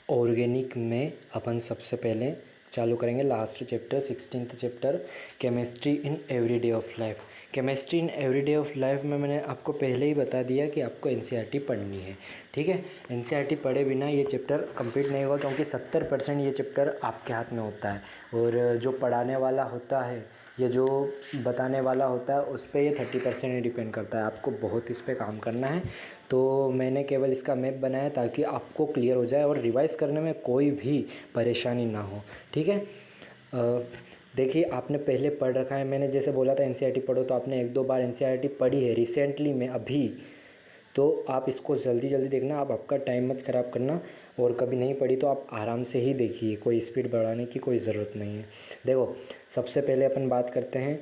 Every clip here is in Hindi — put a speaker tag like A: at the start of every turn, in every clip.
A: ऑर्गेनिक में अपन सबसे पहले चालू करेंगे last chapter 16th chapter chemistry in everyday of life. Chemistry in everyday of life में मैंने आपको पहले ही बता दिया कि आपको एनसीईआरटी पढ़नी है। ठीक है, एनसीईआरटी पढ़े बिना ये चैप्टर कंप्लीट नहीं होगा, क्योंकि 70% ये चैप्टर आपके हाथ में होता है और जो पढ़ाने वाला होता है ये जो बताने वाला होता है उस पर ये 30% ही डिपेंड करता है। आपको बहुत इस पर काम करना है, तो मैंने केवल इसका मैप बनाया ताकि आपको क्लियर हो जाए और रिवाइज़ करने में कोई भी परेशानी ना हो। ठीक है, देखिए आपने पहले पढ़ रखा है, मैंने जैसे बोला था एनसीईआरटी पढ़ो, तो आपने 1-2 बार एनसीईआरटी पढ़ी है रिसेंटली में अभी, तो आप इसको जल्दी जल्दी देखना, आप आपका टाइम मत ख़राब करना। और कभी नहीं पढ़ी तो आप आराम से ही देखिए, कोई स्पीड बढ़ाने की कोई ज़रूरत नहीं है। देखो सबसे पहले अपन बात करते हैं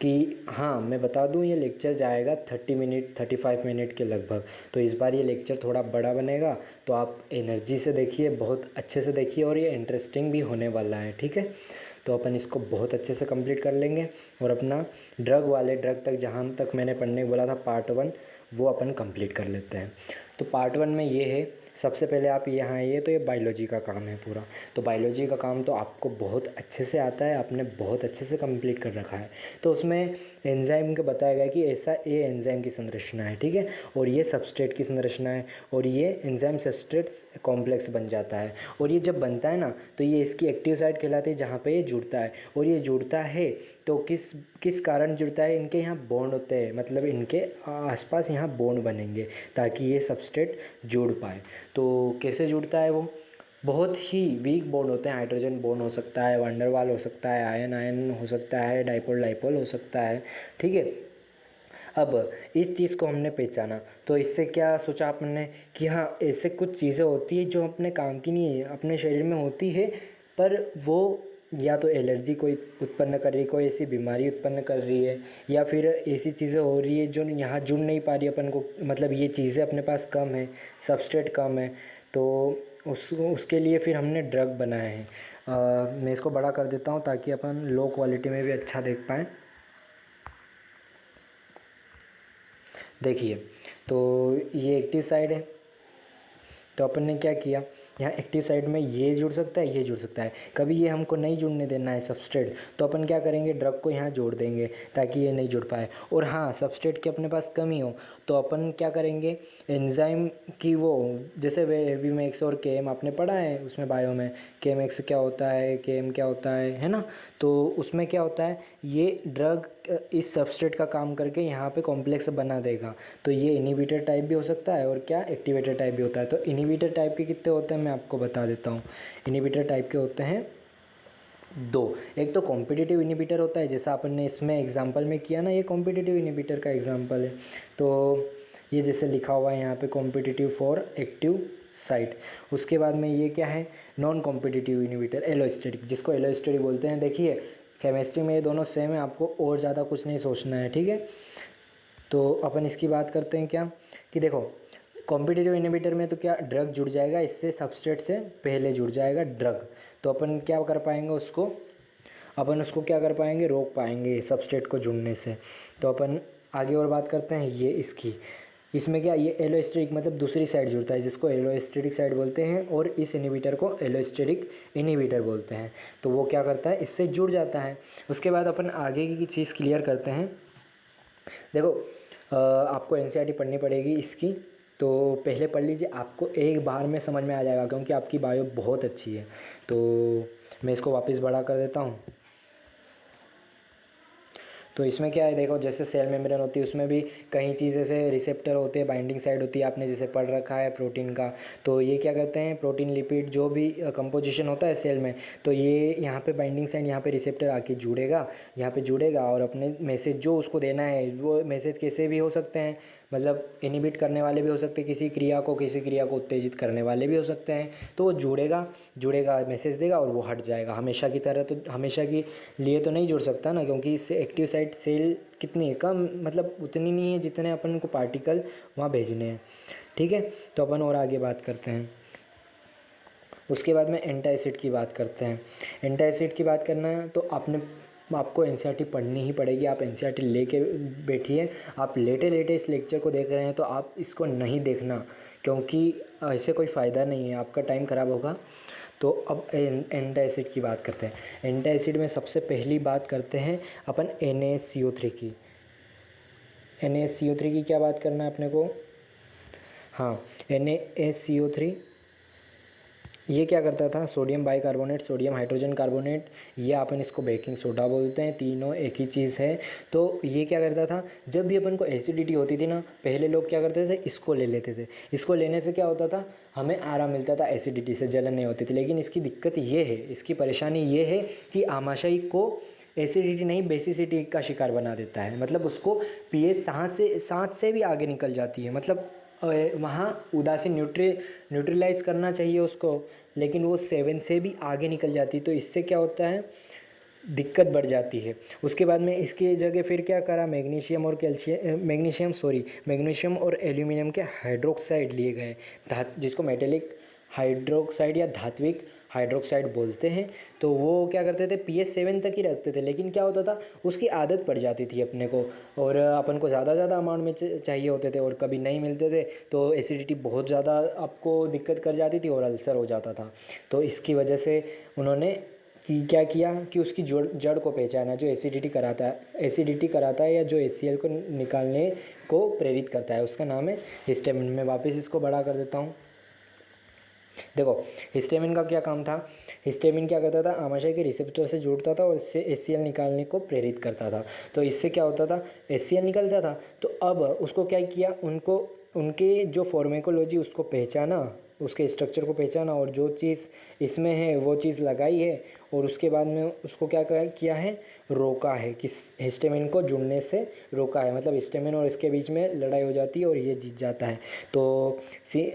A: कि हाँ मैं बता दूँ ये लेक्चर जाएगा 30 मिनट 35 मिनट के लगभग, तो इस बार ये लेक्चर थोड़ा बड़ा बनेगा, तो आप एनर्जी से देखिए, बहुत अच्छे से देखिए और ये इंटरेस्टिंग भी होने वाला है। ठीक है, तो अपन इसको बहुत अच्छे से कंप्लीट कर लेंगे और अपना ड्रग तक जहाँ तक मैंने पढ़ने को बोला था पार्ट 1 वो अपन कंप्लीट कर लेते हैं। तो पार्ट 1 में ये है, सबसे पहले आप यहाँ आइए, तो ये बायोलॉजी का काम है पूरा। तो बायोलॉजी का काम तो आपको बहुत अच्छे से आता है, आपने बहुत अच्छे से कंप्लीट कर रखा है। तो उसमें एंजाइम का बताया गया कि ऐसा ये एंजाइम की संरचना है। ठीक है, और ये सबस्ट्रेट की संरचना है और ये एंजाइम सबस्ट्रेट कॉम्प्लेक्स बन जाता है। और ये जब बनता है ना तो ये इसकी एक्टिव साइट कहलाती है जहाँ पे ये जुड़ता है। और ये जुड़ता है तो किस किस कारण जुड़ता है, इनके यहाँ बॉन्ड होते हैं, मतलब इनके आसपास यहाँ बॉन्ड बनेंगे ताकि ये सबस्ट्रेट जुड़ पाए। तो कैसे जुड़ता है वो, बहुत ही वीक बॉन्ड होते हैं, हाइड्रोजन बॉन्ड हो सकता है, वंडरवाल हो सकता है, आयन आयन हो सकता है, डाइपोल डाइपोल हो सकता है। ठीक है, अब इस चीज़ को हमने पहचाना तो इससे क्या सोचा आपने कि हाँ ऐसे कुछ चीज़ें होती है जो अपने काम की नहीं है, अपने शरीर में होती है, पर वो या तो एलर्जी कोई उत्पन्न कर रही है, कोई ऐसी बीमारी उत्पन्न कर रही है, या फिर ऐसी चीज़ें हो रही है जो यहाँ जुड़ नहीं पा रही अपन को, मतलब ये चीज़ें अपने पास कम है, सबस्ट्रेट कम है, तो उसके लिए फिर हमने ड्रग बनाए हैं। मैं इसको बड़ा कर देता हूँ ताकि अपन लो क्वालिटी में भी अच्छा देख पाएँ। देखिए तो ये एक्टिव साइड है, तो अपन ने क्या किया, यहाँ एक्टिव साइड में ये जुड़ सकता है, ये जुड़ सकता है, कभी ये हमको नहीं जुड़ने देना है सबस्ट्रेट, तो अपन क्या करेंगे ड्रग को यहाँ जोड़ देंगे ताकि ये नहीं जुड़ पाए। और हाँ सबस्ट्रेट की अपने पास कमी हो तो अपन क्या करेंगे, एंजाइम की वो जैसे वीमेक्स और केएम आपने पढ़ा है उसमें बायो में, केएमएक्स क्या होता है, केएम क्या होता है ना। तो उसमें क्या होता है, ये ड्रग इस सबस्ट्रेट का काम करके यहाँ पे कॉम्प्लेक्स बना देगा। तो ये इनहिबिटर टाइप भी हो सकता है और क्या एक्टिवेटर टाइप भी होता है। तो इनहिबिटर टाइप के कितने होते हैं मैं आपको बता देता हूँ। इनहिबिटर टाइप के होते हैं 2, एक तो कॉम्पिटिटिव इनहिबिटर होता है, जैसा अपन ने इसमें एग्जांपल में किया ना, ये कॉम्पिटिटिव इनहिबिटर का एग्जांपल है। तो ये जैसे लिखा हुआ है यहाँ पे कॉम्पिटिटिव फॉर एक्टिव साइट। उसके बाद में ये क्या है, नॉन कॉम्पिटिटिव इनहिबिटर एलोस्टेटिक, जिसको एलोस्टेटिक बोलते हैं। देखिए केमिस्ट्री में ये दोनों सेम है, आपको और ज़्यादा कुछ नहीं सोचना है। ठीक है, तो अपन इसकी बात करते हैं क्या कि देखो कॉम्पिटिटिव इनहिबिटर में तो क्या ड्रग जुड़ जाएगा, इससे सबस्ट्रेट से पहले जुड़ जाएगा ड्रग, तो अपन क्या कर पाएंगे उसको, अपन उसको क्या कर पाएंगे, रोक पाएंगे सबस्ट्रेट को जुड़ने से। तो अपन आगे और बात करते हैं ये इसकी, इसमें क्या ये एलोस्टेरिक मतलब दूसरी साइड जुड़ता है जिसको एलोस्टेरिक साइड बोलते हैं, और इस इनहिबिटर को एलोस्टेरिक इनहिबिटर बोलते हैं। तो वो क्या करता है, इससे जुड़ जाता है। उसके बाद अपन आगे की चीज़ क्लियर करते हैं। देखो आपको एनसीईआरटी पढ़नी पड़ेगी इसकी, तो पहले पढ़ लीजिए, आपको एक बार में समझ में आ जाएगा क्योंकि आपकी बायो बहुत अच्छी है। तो मैं इसको वापस बड़ा कर देता हूँ। तो इसमें क्या है, देखो जैसे सेल मेम्ब्रेन होती है उसमें भी कई चीज़ ऐसे रिसेप्टर होते हैं, बाइंडिंग साइड होती है, आपने जैसे पढ़ रखा है प्रोटीन का। तो ये क्या करते हैं, प्रोटीन लिपिड जो भी कंपोजिशन होता है सेल में, तो ये यहाँ पे बाइंडिंग साइड, यहाँ पे रिसेप्टर आके जुड़ेगा, यहाँ पे जुड़ेगा और अपने मैसेज जो उसको देना है, वो मैसेज कैसे भी हो सकते हैं, मतलब इनहिबिट करने वाले भी हो सकते हैं किसी क्रिया को उत्तेजित करने वाले भी हो सकते हैं। तो वो जुड़ेगा मैसेज देगा और वो हट जाएगा। हमेशा की तरह तो हमेशा के लिए तो नहीं जुड़ सकता ना, क्योंकि इससे एक्टिव साइट सेल कितनी है, कम, मतलब उतनी नहीं है जितने अपन को पार्टिकल वहाँ भेजने हैं। ठीक है, तो अपन और आगे बात करते हैं। उसके बाद में एंटासिड की बात करते हैं। एंटासिड की बात करना है तो आपको एनसीईआरटी पढ़नी ही पड़ेगी। आप एनसीईआरटी लेके बैठिए, आप लेटे लेटे इस लेक्चर को देख रहे हैं तो आप इसको नहीं देखना, क्योंकि ऐसे कोई फ़ायदा नहीं है, आपका टाइम ख़राब होगा। तो अब एंटासिड की बात करते हैं। एंटासिड में सबसे पहली बात करते हैं अपन NaCO3 की। NaCO3 की क्या बात करना है अपने को? हाँ, NaCO3 ये क्या करता था? Sodium bicarbonate, sodium hydrogen carbonate, ये अपन इसको बेकिंग सोडा बोलते हैं, तीनों एक ही चीज़ है। तो ये क्या करता था, जब भी अपन को एसिडिटी होती थी ना, पहले लोग क्या करते थे, इसको ले लेते थे। इसको लेने से क्या होता था, हमें आराम मिलता था, एसिडिटी से जलन नहीं होती थी। लेकिन इसकी दिक्कत ये है, इसकी परेशानी ये है कि आमाशय को एसिडिटी नहीं बेसिसिटी का शिकार बना देता है। मतलब उसको pH 7 से भी आगे निकल जाती है। मतलब वहाँ उदासीन न्यूट्रलाइज करना चाहिए उसको, लेकिन वो 7 से भी आगे निकल जाती है। तो इससे क्या होता है, दिक्कत बढ़ जाती है। उसके बाद में इसकी जगह फिर क्या करा, मैग्नीशियम और एल्यूमिनियम के हाइड्रोक्साइड लिए गए, जिसको मेटेलिक हाइड्रोक्साइड या धात्विक हाइड्रोक्साइड बोलते हैं। तो वो क्या करते थे, pH 7 तक ही रखते थे। लेकिन क्या होता था, उसकी आदत पड़ जाती थी अपने को, और अपन को ज़्यादा अमाउंट में चाहिए होते थे, और कभी नहीं मिलते थे तो एसिडिटी बहुत ज़्यादा आपको दिक्कत कर जाती थी और अल्सर हो जाता था। तो इसकी वजह से उन्होंने क्या किया कि उसकी जड़ को पहचाना, जो एसिडिटी कराता है या जो HCl को निकालने को प्रेरित करता है, उसका नाम है हिस्टामिन। मैं वापस इसको बड़ा कर देता हूँ। देखो, हिस्टामिन का क्या काम था, हिस्टामिन क्या करता था, आमाशय के रिसेप्टर से जुड़ता था और इससे HCl निकालने को प्रेरित करता था। तो इससे क्या होता था, HCl निकलता था। तो अब उसको क्या किया, उनके जो फार्माकोलॉजी उसको पहचाना, उसके स्ट्रक्चर को पहचाना, और जो चीज़ इसमें है वो चीज़ लगाई है, और उसके बाद में उसको क्या किया है, रोका है, कि हिस्टामिन को जुड़ने से रोका है। मतलब हिस्टामिन और इसके बीच में लड़ाई हो जाती है और ये जीत जाता है। तो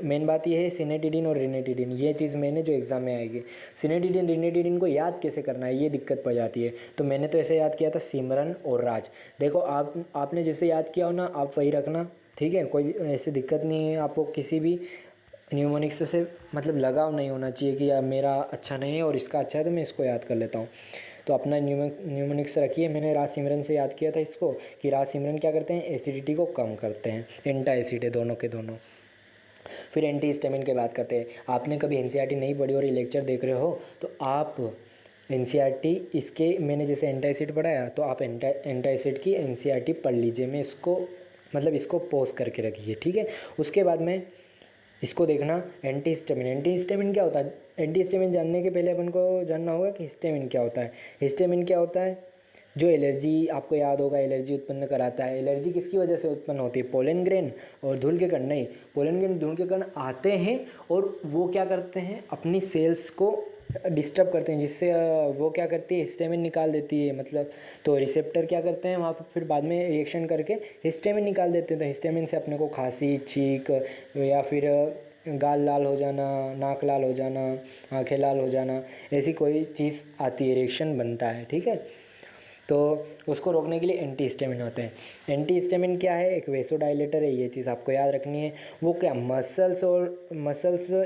A: मेन बात ये है, सिनेटिडिन और रिनेटिडिन, ये चीज़ मैंने जो एग्ज़ाम में आएगी। सिनेटिडिन रिनेटिडिन को याद कैसे करना है, ये दिक्कत पड़ जाती है। तो मैंने तो ऐसे याद किया था, सिमरन और राज। देखो, आपने जैसे याद किया हो ना, आप वही रखना, ठीक है। कोई ऐसी दिक्कत नहीं है आपको, किसी भी न्यूमोनिक्स से मतलब लगाव नहीं होना चाहिए कि यार मेरा अच्छा नहीं है और इसका अच्छा है तो मैं इसको याद कर लेता हूँ। तो अपना न्यूमोनिक्स रखिए। मैंने राज सिमरन से याद किया था इसको, कि राज सिमरन क्या करते हैं, एसिडिटी को कम करते हैं, एंटा एसिड है दोनों के दोनों। फिर एंटी हिस्टामिन की बात करते हैं। आपने कभी NCERT नहीं पढ़ी और ये लेक्चर देख रहे हो, तो आप NCERT इसके, मैंने जैसे एंटा एसिड पढ़ाया, तो आप एंटा एसिड की NCERT पढ़ लीजिए। मैं इसको मतलब इसको पॉज करके रखिए, ठीक है। उसके बाद में इसको देखना, एंटी हिस्टामिन क्या होता है। एंटी हिस्टामिन जानने के पहले अपन को जानना होगा कि हिस्टामिन क्या होता है। हिस्टामिन क्या होता है, जो एलर्जी, आपको याद होगा, एलर्जी उत्पन्न कराता है। एलर्जी किसकी वजह से उत्पन्न होती है, पोलन ग्रेन और धूल के कण। नहीं, पोलन ग्रेन धूल के कण आते हैं और वो क्या करते हैं, अपनी सेल्स को डिस्टर्ब करते हैं, जिससे वो क्या करती है, हिस्टामिन निकाल देती है। मतलब तो रिसेप्टर क्या करते हैं वहाँ पर, फिर बाद में रिएक्शन करके हिस्टामिन निकाल देते हैं। तो हिस्टामिन से अपने को खांसी, छींक, या फिर गाल लाल हो जाना, नाक लाल हो जाना, आंखें लाल हो जाना, ऐसी कोई चीज़ आती है, रिएक्शन बनता है, ठीक है। तो उसको रोकने के लिए एंटी हिस्टामिन होते हैं। एंटी हिस्टामिन क्या है, एक वेसोडाइलेटर है, ये चीज़ आपको याद रखनी है। वो क्या, मसल्स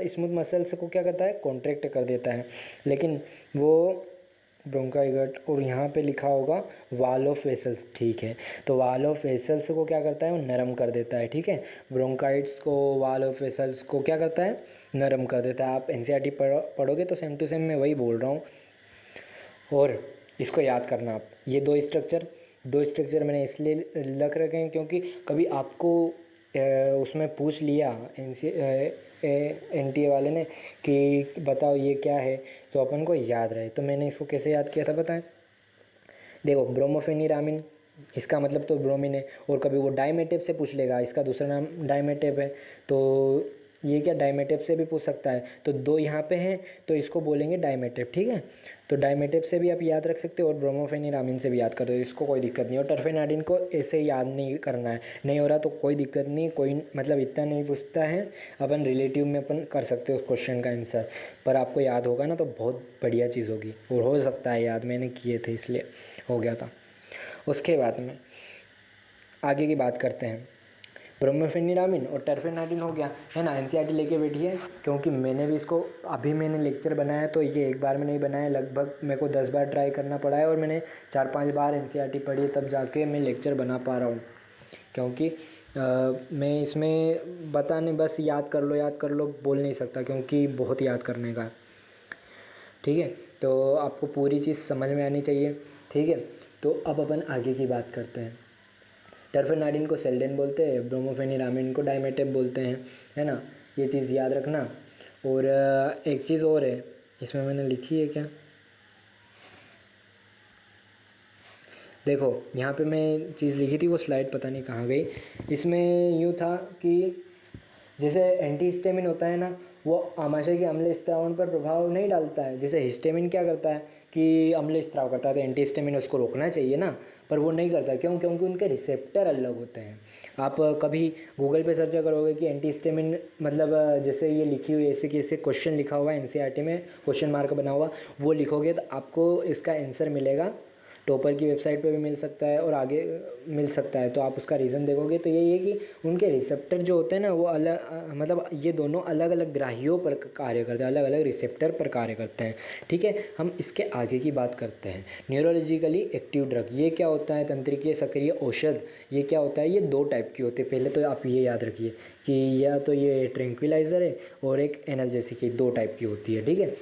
A: स्मूथ मसल्स को क्या करता है, कॉन्ट्रैक्ट कर देता है। लेकिन वो ब्रोंकाइगट, और यहाँ पे लिखा होगा वॉल ऑफ वेसल्स, ठीक है। तो वॉल ऑफ वेसल्स को क्या करता है, वो नरम कर देता है, ठीक है। ब्रोंकाइट्स को, वॉल ऑफ वेसल्स को क्या करता है, नरम कर देता है। आप NCERT पढ़ोगे तो सेम टू सेम मैं वही बोल रहा हूँ। और इसको याद करना आप, ये दो स्ट्रक्चर मैंने इसलिए रख रखे हैं क्योंकि कभी आपको उसमें पूछ लिया NTA वाले ने कि बताओ ये क्या है, तो अपन को याद रहे। तो मैंने इसको कैसे याद किया था बताएं। देखो, ब्रोमोफेनिरामिन, इसका मतलब तो ब्रोमीन है। और कभी वो डाइमेटेप से पूछ लेगा, इसका दूसरा नाम डाइमेटेप है, तो ये क्या, डाइमेटेप से भी पूछ सकता है। तो दो यहाँ पे हैं तो इसको बोलेंगे डाइमेटेप, ठीक है। तो डाइमेटेप से भी आप याद रख सकते हो और ब्रोमोफेनिरामिन से भी याद कर दो, इसको कोई दिक्कत नहीं। और टर्फेनाडिन को ऐसे याद नहीं करना है, नहीं हो रहा तो कोई दिक्कत नहीं, कोई मतलब इतना नहीं पूछता है, अपन रिलेटिव में अपन कर सकते हो उस क्वेश्चन का आंसर। पर आपको याद होगा ना तो बहुत बढ़िया चीज़ होगी, और हो सकता है याद, मैंने किए थे इसलिए हो गया था। उसके बाद में आगे की बात करते हैं। ब्रोमोफेनिरामिन और टर्फेनाडिन हो गया है ना। NCERT लेके बैठिए, क्योंकि मैंने भी इसको, अभी मैंने लेक्चर बनाया तो ये एक बार में नहीं बनाया, लगभग मेरे को 10 बार ट्राई करना पड़ा है, और मैंने 4-5 बार NCERT पढ़ी तब जाके मैं लेक्चर बना पा रहा हूँ। क्योंकि मैं इसमें बताने बस याद कर लो बोल नहीं सकता, क्योंकि बहुत याद करने का है। ठीक है, तो आपको पूरी चीज़ समझ में आनी चाहिए। ठीक है, तो अब अपन आगे की बात करते हैं। टर्फेनाडिन को सेल्डेन बोलते हैं, ब्रोमोफेनिरामिन को डाइमेटेप बोलते हैं, है ना। ये चीज़ याद रखना। और एक चीज़ और है इसमें मैंने लिखी है क्या, देखो यहाँ पे मैं चीज़ लिखी थी, वो स्लाइड पता नहीं कहाँ गई। इसमें यूँ था कि जैसे एंटीहिस्टामिन होता है ना, वो आमाशय के अम्ल स्त्रावण पर प्रभाव नहीं डालता है। जैसे हिस्टामिन क्या करता है कि अम्ल स्त्राव करता है, तो एंटीहिस्टामिन उसको रोकना चाहिए ना, पर वो नहीं करता। क्यों? क्योंकि उनके रिसेप्टर अलग होते हैं। आप कभी गूगल पे सर्च करोगे कि एंटीहिस्टामिन मतलब जैसे ये लिखी हुई ऐसे कि ऐसे क्वेश्चन लिखा हुआ है एनसीईआरटी में, क्वेश्चन मार्क बना हुआ, वो लिखोगे तो आपको इसका आंसर मिलेगा। टॉपर की वेबसाइट पे भी मिल सकता है और आगे मिल सकता है, तो आप उसका रीज़न देखोगे तो यही है कि उनके रिसेप्टर जो होते हैं ना, वो अलग मतलब ये दोनों अलग अलग ग्राहियों पर कार्य करते हैं, अलग अलग रिसेप्टर पर कार्य करते हैं। ठीक है, हम इसके आगे की बात करते हैं। न्यूरोलॉजिकली एक्टिव ड्रग, ये क्या होता है? तंत्रिकीय सक्रिय औषध, ये क्या होता है? ये दो टाइप की होती है। पहले तो आप ये याद रखिए कि या तो ये ट्रैंक्विलाइज़र है और एक एनाल्जेसिक है, दो टाइप की होती है। ठीक है,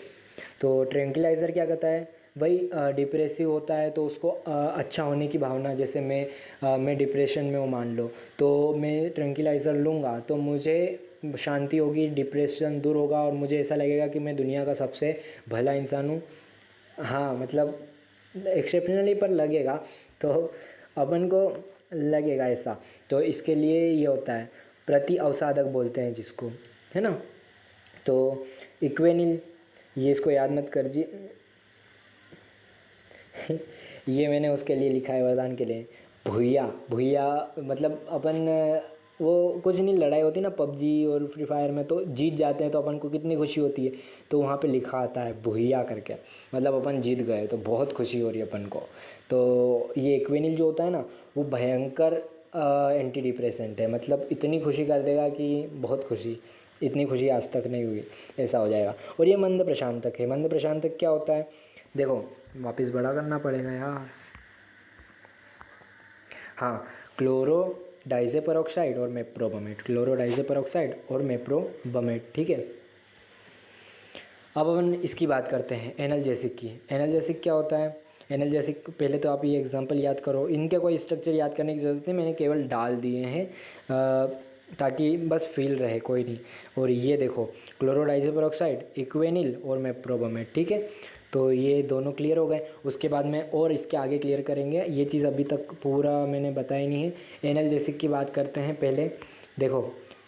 A: तो ट्रैंक्विलाइज़र क्या करता है? वही डिप्रेसिव होता है तो उसको अच्छा होने की भावना, जैसे मैं डिप्रेशन में हूँ मान लो, तो मैं ट्रैंक्विलाइज़र लूँगा तो मुझे शांति होगी, डिप्रेशन दूर होगा और मुझे ऐसा लगेगा कि मैं दुनिया का सबसे भला इंसान हूँ। हाँ मतलब एक्सेप्शनली पर लगेगा, तो अपन को लगेगा ऐसा। तो इसके लिए ये होता है, प्रति अवसादक बोलते हैं जिसको, है ना। तो इक्वेनिल, ये इसको याद मत कर जी। ये मैंने उसके लिए लिखा है, वरदान के लिए। भूया भूया मतलब अपन वो कुछ नहीं, लड़ाई होती ना पबजी और फ्री फायर में, तो जीत जाते हैं तो अपन को कितनी खुशी होती है, तो वहाँ पे लिखा आता है भूया करके, मतलब अपन जीत गए तो बहुत खुशी हो रही है अपन को। तो ये एक्वेनिल जो होता है ना, वो भयंकर एंटी डिप्रेसेंट है, मतलब इतनी खुशी कर देगा कि बहुत खुशी, इतनी खुशी आज तक नहीं हुई, ऐसा हो जाएगा। और ये मंद प्रशांतक है। मंद प्रशांतक क्या होता है? देखो वापस बड़ा करना पड़ेगा यार। हाँ, क्लोरो डाइज़ेपरऑक्साइड और मेप्रोबमेट, क्लोरो डाइज़ेपरऑक्साइड और मेप्रोबमेट। ठीक है, अब अपन इसकी बात करते हैं एनाल्जेसिक की। एनाल्जेसिक क्या होता है? एनाल्जेसिक पहले तो आप ये एग्जांपल याद करो, इनके कोई स्ट्रक्चर याद करने की ज़रूरत नहीं, मैंने केवल डाल दिए हैं ताकि बस फील रहे, कोई नहीं। और ये देखो, क्लोरोडाइज़ोपेरोक्साइड, इक्वेनिल और मेप्रोबमेट। ठीक है, तो ये दोनों क्लियर हो गए। उसके बाद में और इसके आगे क्लियर करेंगे, ये चीज़ अभी तक पूरा मैंने बताई नहीं है। एनाल्जेसिक की बात करते हैं पहले। देखो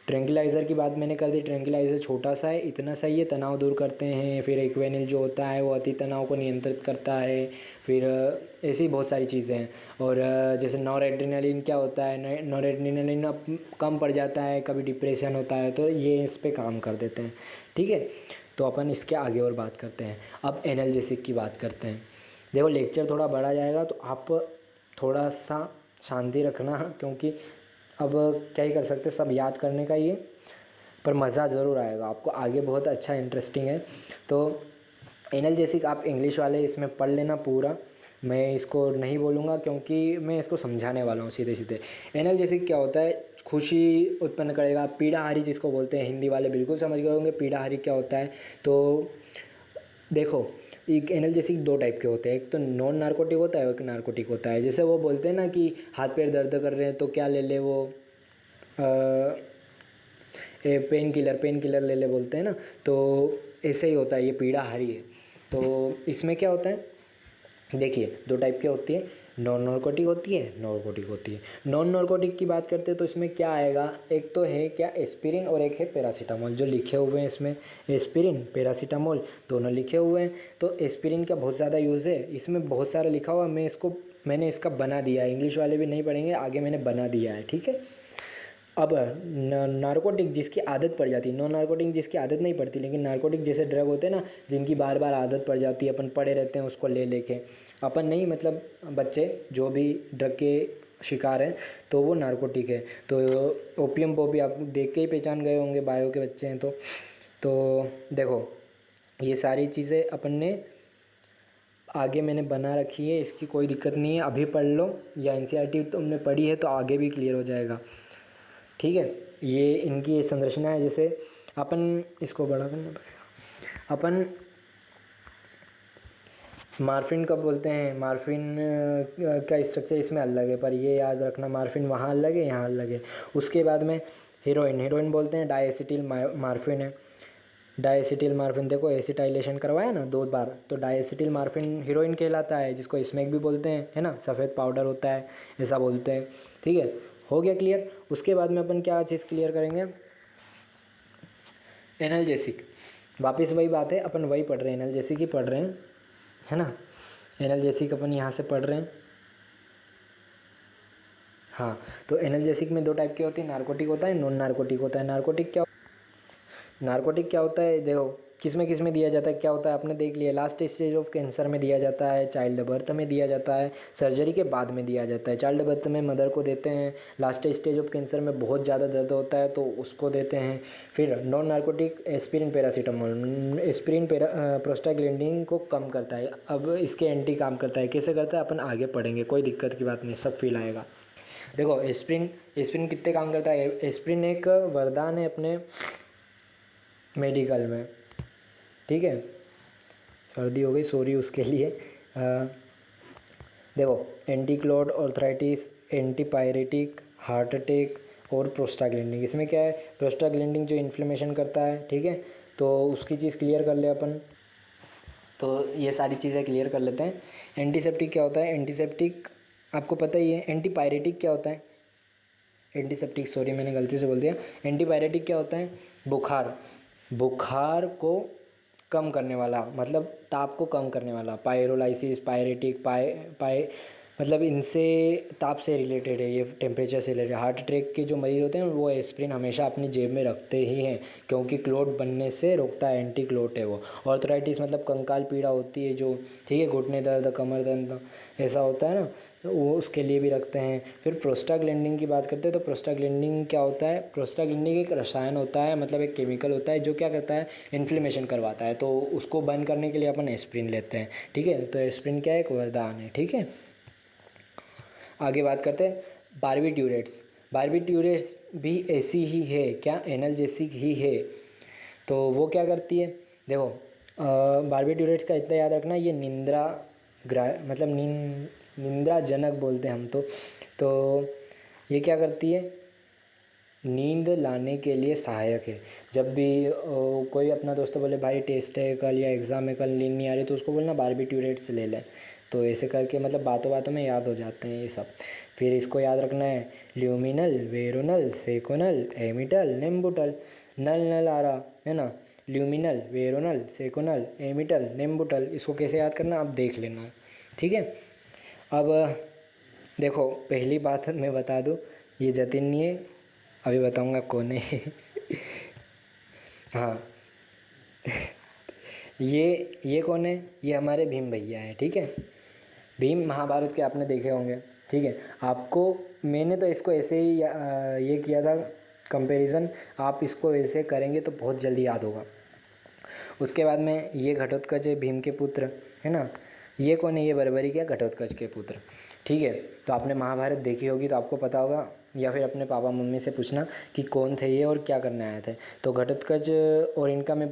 A: ट्रैंक्विलाइज़र की बात मैंने कर दी, ट्रैंक्विलाइज़र छोटा सा है, इतना सही है, तनाव दूर करते हैं। फिर इक्वेनिल जो होता है वो अति तनाव को नियंत्रित करता है। फिर ऐसी बहुत सारी चीज़ें हैं। और जैसे नॉरएड्रेनालिन क्या होता है? नॉरएड्रेनालिन अब कम पड़ जाता है, कभी डिप्रेशन होता है, तो ये इस पे काम कर देते हैं। ठीक है, तो अपन इसके आगे और बात करते हैं। अब एनाल्जेसिक की बात करते हैं। देखो लेक्चर थोड़ा बड़ा जाएगा तो आप थोड़ा सा शांति रखना, क्योंकि अब क्या ही कर सकते, सब याद करने का ही है, पर मज़ा ज़रूर आएगा आपको, आगे बहुत अच्छा इंटरेस्टिंग है। तो एनाल्जेसिक आप इंग्लिश वाले इसमें पढ़ लेना पूरा, मैं इसको नहीं बोलूँगा क्योंकि मैं इसको समझाने वाला हूँ सीधे सीधे। एनाल्जेसिक क्या होता है? खुशी उत्पन्न करेगा। पीड़ाहारी जिसको बोलते हैं, हिंदी वाले बिल्कुल समझ गए होंगे पीड़ाहारी क्या होता है। तो देखो एक एनाल्जेसिक दो टाइप के होते हैं, एक तो नॉन नारकोटिक होता है और एक नारकोटिक होता है। जैसे वो बोलते हैं ना कि हाथ पैर दर्द कर रहे हैं तो क्या ले ले, वो पेन किलर ले ले बोलते हैं ना, तो ऐसे ही होता है, ये पीड़ाहारी है। तो इसमें क्या होता है? देखिए दो टाइप की होती है, नॉन नारकोटिक होती है, नारकोटिक होती है। नॉन नारकोटिक की बात करते हैं तो इसमें क्या आएगा? एक तो है क्या, एस्पिरिन, और एक है पैरासीटामोल, जो लिखे हुए हैं इसमें। एस्पिरिन पैरासीटामोल दोनों लिखे हुए हैं। तो एस्पिरिन का बहुत ज़्यादा यूज़ है, इसमें बहुत सारा लिखा हुआ, मैंने इसका बना दिया है, इंग्लिश वाले भी नहीं पढ़ेंगे, आगे मैंने बना दिया है। ठीक है, अब नारकोटिक जिसकी आदत पड़ जाती है, नॉन नारकोटिक जिसकी आदत नहीं पड़ती, लेकिन नारकोटिक जैसे ड्रग होते हैं ना, जिनकी बार बार आदत पड़ जाती है, अपन पड़े रहते हैं उसको ले लेके, अपन नहीं मतलब बच्चे जो भी ड्रग के शिकार हैं, तो वो नारकोटिक है। तो ओपियम वो भी आप देख के ही पहचान गए होंगे, बायो के बच्चे हैं तो देखो ये सारी चीज़ें अपन ने आगे मैंने बना रखी है, इसकी कोई दिक्कत नहीं है, अभी पढ़ लो, या एनसीईआरटी तुमने पढ़ी है तो आगे भी क्लियर हो जाएगा। ठीक है, ये इनकी संरचना है। जैसे अपन इसको बड़ा करना पड़ेगा। अपन मार्फिन कब बोलते हैं, मार्फिन का स्ट्रक्चर इसमें अलग है, पर ये याद रखना मार्फिन वहाँ अलग है, यहाँ अलग है। उसके बाद में हीरोइन, हीरोइन बोलते हैं डाइएसिटिल मार्फिन है। डाइएसिटिल मार्फिन देखो एसिटाइलेशन करवाया ना 2 बार, तो डाइएसिटिल मार्फिन हीरोइन कहलाता है, जिसको स्मैक भी बोलते हैं, है ना, सफ़ेद पाउडर होता है ऐसा बोलते हैं। ठीक है, हो गया क्लियर। उसके बाद में अपन क्या चीज़ क्लियर करेंगे, एनाल्जेसिक। वापस वही बात है, अपन वही पढ़ रहे हैं, एनाल्जेसिक ही पढ़ रहे हैं, है ना। एनाल्जेसिक अपन यहाँ से पढ़ रहे हैं। हाँ, तो एनाल्जेसिक में 2 टाइप के होते हैं, नार्कोटिक होता है, नॉन नार्कोटिक होता है। नार्कोटिक क्या होता है, देखो किस में दिया जाता है, क्या होता है आपने देख लिया, लास्ट स्टेज ऑफ कैंसर में दिया जाता है, चाइल्ड बर्थ में दिया जाता है, सर्जरी के बाद में दिया जाता है। चाइल्ड बर्थ में मदर को देते हैं, लास्ट स्टेज ऑफ कैंसर में बहुत ज़्यादा दर्द होता है तो उसको देते हैं। फिर non narcotic aspirin paracetamol, aspirin prostaglandin को कम करता है। अब इसके एंटी काम करता है, कैसे करता है अपन आगे पढ़ेंगे, कोई दिक्कत की बात नहीं, सब फील आएगा। देखो एस्पिरिन, एस्पिरिन कितने काम करता है, एस्पिरिन एक वरदान है अपने मेडिकल में। ठीक है, सर्दी हो गई सॉरी उसके लिए। देखो एंटीक्लोड, ऑर्थराइटिस, एंटीपायरेटिक, हार्ट अटैक और प्रोस्टाग्लैंडिन। इसमें क्या है, प्रोस्टाग्लैंडिन जो इन्फ्लेमेशन करता है, ठीक है, तो उसकी चीज़ क्लियर कर ले अपन। तो ये सारी चीज़ें क्लियर कर लेते हैं। एंटीसेप्टिक क्या होता है, एंटीसेप्टिक आपको पता ही है। एंटीपायरेटिक क्या होता है, एंटीसेप्टिक सॉरी मैंने गलती से बोल दिया। एंटीपायरेटिक क्या होता है, बुखार, बुखार को कम करने वाला, मतलब ताप को कम करने वाला। पायरोलाइसिस, पायरेटिक, मतलब इनसे ताप से रिलेटेड है, ये टेम्परेचर से रिलेटेड। हार्ट अटैक के जो मरीज़ होते हैं वो एस्पिरिन हमेशा अपनी जेब में रखते ही हैं, क्योंकि क्लोट बनने से रोकता है, एंटी क्लोट है वो। ऑर्थराइटिस मतलब कंकाल पीड़ा होती है जो, ठीक है, घुटने दर्द, कमर दर्द ऐसा होता है ना, तो वो उसके लिए भी रखते हैं। फिर प्रोस्टाग्लैंडिन की बात करते हैं, तो प्रोस्टाग्लैंडिन क्या होता है, प्रोस्टाग्लैंडिन एक रसायन होता है, मतलब एक केमिकल होता है जो क्या करता है, इन्फ्लेमेशन करवाता है, तो उसको बंद करने के लिए अपन एस्पिरिन लेते हैं। ठीक है, तो एस्पिरिन क्या है, एक वरदान है। ठीक है, आगे बात करते हैं बारबीट्यूरेट्स। बारबीट्यूरेट्स भी ऐसी ही है, क्या एनाल्जेसिक ही है। तो वो क्या करती है, देखो बारबीट्यूरेट्स का इतना याद रखना, ये निंद्रा मतलब निंद्राजनक बोलते हैं हम तो ये क्या करती है, नींद लाने के लिए सहायक है। जब भी कोई अपना दोस्त बोले भाई टेस्ट है कल या एग्ज़ाम है कल, नींद नहीं आ रही, तो उसको बोलना बारबीट्यूरेट्स ले लें, तो ऐसे करके मतलब बातों बातों में याद हो जाते हैं ये सब। फिर इसको याद रखना है, ल्यूमिनल, वेरोनल, सेकोनल, एमिटल, नेम्बुटल। नल नल आ रहा है ना, ल्यूमिनल, वेरोनल, सेकोनल, एमिटल, नेम्बुटल, इसको कैसे याद करना आप देख लेना। ठीक है, अब देखो पहली बात मैं बता दूँ, ये जतिन नहीं है, अभी बताऊंगा कौन है। हाँ, ये कौन है, ये हमारे भीम भैया हैं। ठीक है, भीम महाभारत के आपने देखे होंगे। ठीक है, आपको मैंने तो इसको ऐसे ही ये किया था कंपैरिजन, आप इसको ऐसे करेंगे तो बहुत जल्दी याद होगा। उसके बाद में ये घटोत्कच है, भीम के पुत्र, है ना। ये कौन है, ये बर्बरी के घटोत्कच के पुत्र। ठीक है, तो आपने महाभारत देखी होगी तो आपको पता होगा, या फिर अपने पापा मम्मी से पूछना कि कौन थे ये और क्या करने आए थे। तो घटोत्कच और इनका मैं